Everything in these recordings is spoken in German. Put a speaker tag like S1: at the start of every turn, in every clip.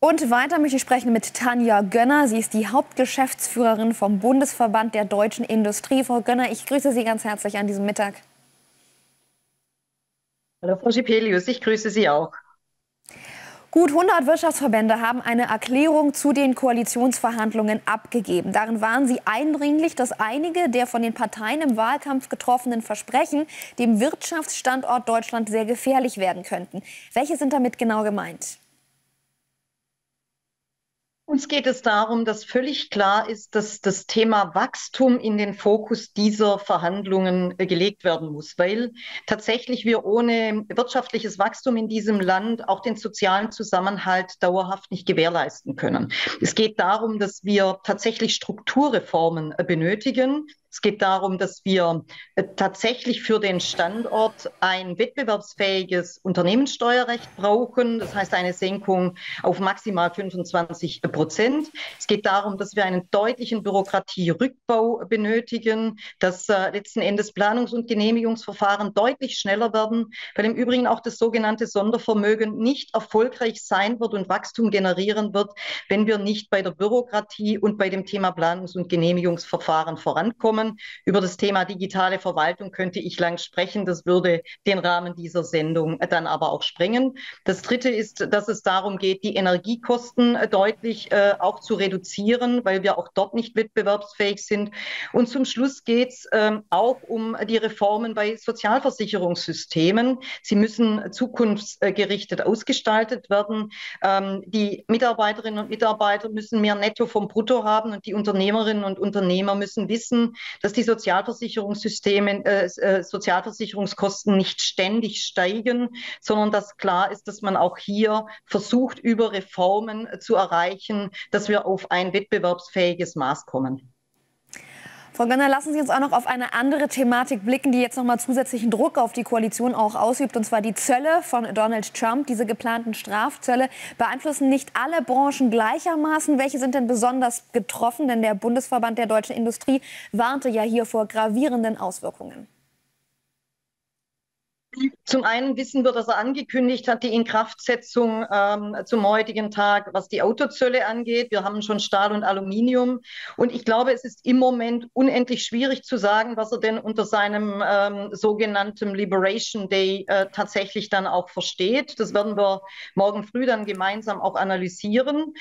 S1: Und weiter möchte ich sprechen mit Tanja Gönner. Sie ist die Hauptgeschäftsführerin vom Bundesverband der deutschen Industrie. Frau Gönner, ich grüße Sie ganz herzlich an diesem Mittag.
S2: Hallo Frau Schipelius, ich grüße Sie auch.
S1: Gut 100 Wirtschaftsverbände haben eine Erklärung zu den Koalitionsverhandlungen abgegeben. Darin waren sie eindringlich, dass einige der von den Parteien im Wahlkampf getroffenen Versprechen dem Wirtschaftsstandort Deutschland sehr gefährlich werden könnten. Welche sind damit genau gemeint?
S2: Uns geht es darum, dass völlig klar ist, dass das Thema Wachstum in den Fokus dieser Verhandlungen gelegt werden muss, weil tatsächlich wir ohne wirtschaftliches Wachstum in diesem Land auch den sozialen Zusammenhalt dauerhaft nicht gewährleisten können. Es geht darum, dass wir tatsächlich Strukturreformen benötigen. Es geht darum, dass wir tatsächlich für den Standort ein wettbewerbsfähiges Unternehmenssteuerrecht brauchen. Das heißt eine Senkung auf maximal 25%. Es geht darum, dass wir einen deutlichen Bürokratierückbau benötigen, dass letzten Endes Planungs- und Genehmigungsverfahren deutlich schneller werden, weil im Übrigen auch das sogenannte Sondervermögen nicht erfolgreich sein wird und Wachstum generieren wird, wenn wir nicht bei der Bürokratie und bei dem Thema Planungs- und Genehmigungsverfahren vorankommen. Über das Thema digitale Verwaltung könnte ich lang sprechen. Das würde den Rahmen dieser Sendung dann aber auch sprengen. Das Dritte ist, dass es darum geht, die Energiekosten deutlich auch zu reduzieren, weil wir auch dort nicht wettbewerbsfähig sind. Und zum Schluss geht es auch um die Reformen bei Sozialversicherungssystemen. Sie müssen zukunftsgerichtet ausgestaltet werden. Die Mitarbeiterinnen und Mitarbeiter müssen mehr Netto vom Brutto haben und die Unternehmerinnen und Unternehmer müssen wissen, dass die Sozialversicherungskosten nicht ständig steigen, sondern dass klar ist, dass man auch hier versucht, über Reformen zu erreichen, dass wir auf ein wettbewerbsfähiges Maß kommen.
S1: Frau Gönner, lassen Sie uns auch noch auf eine andere Thematik blicken, die jetzt noch mal zusätzlichen Druck auf die Koalition auch ausübt, und zwar die Zölle von Donald Trump. Diese geplanten Strafzölle beeinflussen nicht alle Branchen gleichermaßen. Welche sind denn besonders getroffen? Denn der Bundesverband der deutschen Industrie warnte ja hier vor gravierenden Auswirkungen.
S2: Zum einen wissen wir, dass er angekündigt hat, die Inkraftsetzung zum heutigen Tag, was die Autozölle angeht. Wir haben schon Stahl und Aluminium. Und ich glaube, es ist im Moment unendlich schwierig zu sagen, was er denn unter seinem sogenannten Liberation Day tatsächlich dann auch versteht. Das werden wir morgen früh dann gemeinsam auch analysieren.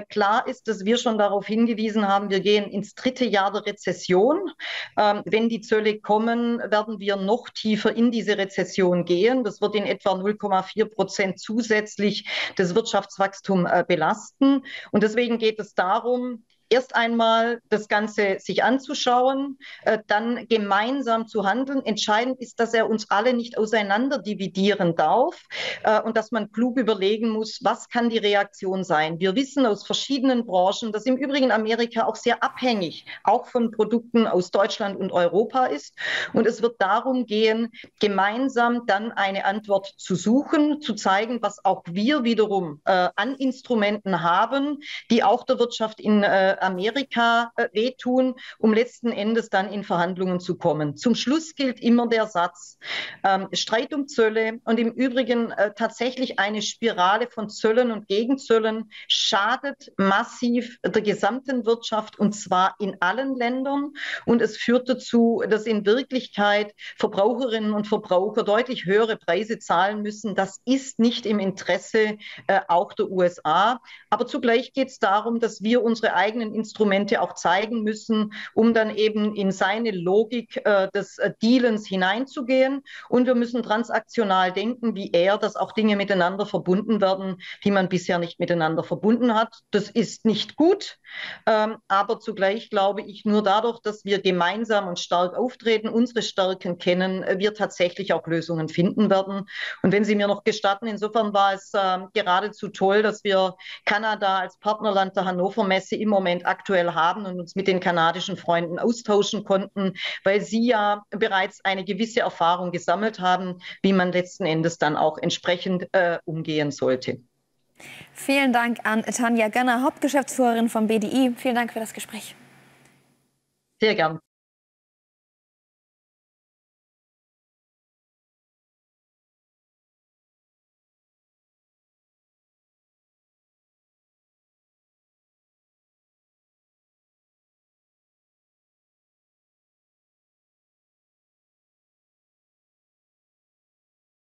S2: Klar ist, dass wir schon darauf hingewiesen haben, wir gehen ins dritte Jahr der Rezession. Wenn die Zölle kommen, werden wir noch tiefer in diese Rezession gehen. Das wird in etwa 0,4% zusätzlich das Wirtschaftswachstum belasten. Und deswegen geht es darum, erst einmal das Ganze sich anzuschauen, dann gemeinsam zu handeln. Entscheidend ist, dass er uns alle nicht auseinander dividieren darf und dass man klug überlegen muss, was kann die Reaktion sein. Wir wissen aus verschiedenen Branchen, dass im Übrigen Amerika auch sehr abhängig, auch von Produkten aus Deutschland und Europa ist. Und es wird darum gehen, gemeinsam dann eine Antwort zu suchen, zu zeigen, was auch wir wiederum an Instrumenten haben, die auch der Wirtschaft in Amerika wehtun, um letzten Endes dann in Verhandlungen zu kommen. Zum Schluss gilt immer der Satz, Streit um Zölle und im Übrigen tatsächlich eine Spirale von Zöllen und Gegenzöllen schadet massiv der gesamten Wirtschaft und zwar in allen Ländern. Und es führt dazu, dass in Wirklichkeit Verbraucherinnen und Verbraucher deutlich höhere Preise zahlen müssen. Das ist nicht im Interesse auch der USA. Aber zugleich geht es darum, dass wir unsere eigenen Instrumente auch zeigen müssen, um dann eben in seine Logik des Dealens hineinzugehen. Und wir müssen transaktional denken, wie er, dass auch Dinge miteinander verbunden werden, die man bisher nicht miteinander verbunden hat. Das ist nicht gut, aber zugleich glaube ich, nur dadurch, dass wir gemeinsam und stark auftreten, unsere Stärken kennen, wir tatsächlich auch Lösungen finden werden. Und wenn Sie mir noch gestatten, insofern war es geradezu toll, dass wir Kanada als Partnerland der Hannover Messe im Moment aktuell haben und uns mit den kanadischen Freunden austauschen konnten, weil sie ja bereits eine gewisse Erfahrung gesammelt haben, wie man letzten Endes dann auch entsprechend umgehen sollte.
S1: Vielen Dank an Tanja Gönner, Hauptgeschäftsführerin vom BDI. Vielen Dank für das Gespräch.
S2: Sehr gern.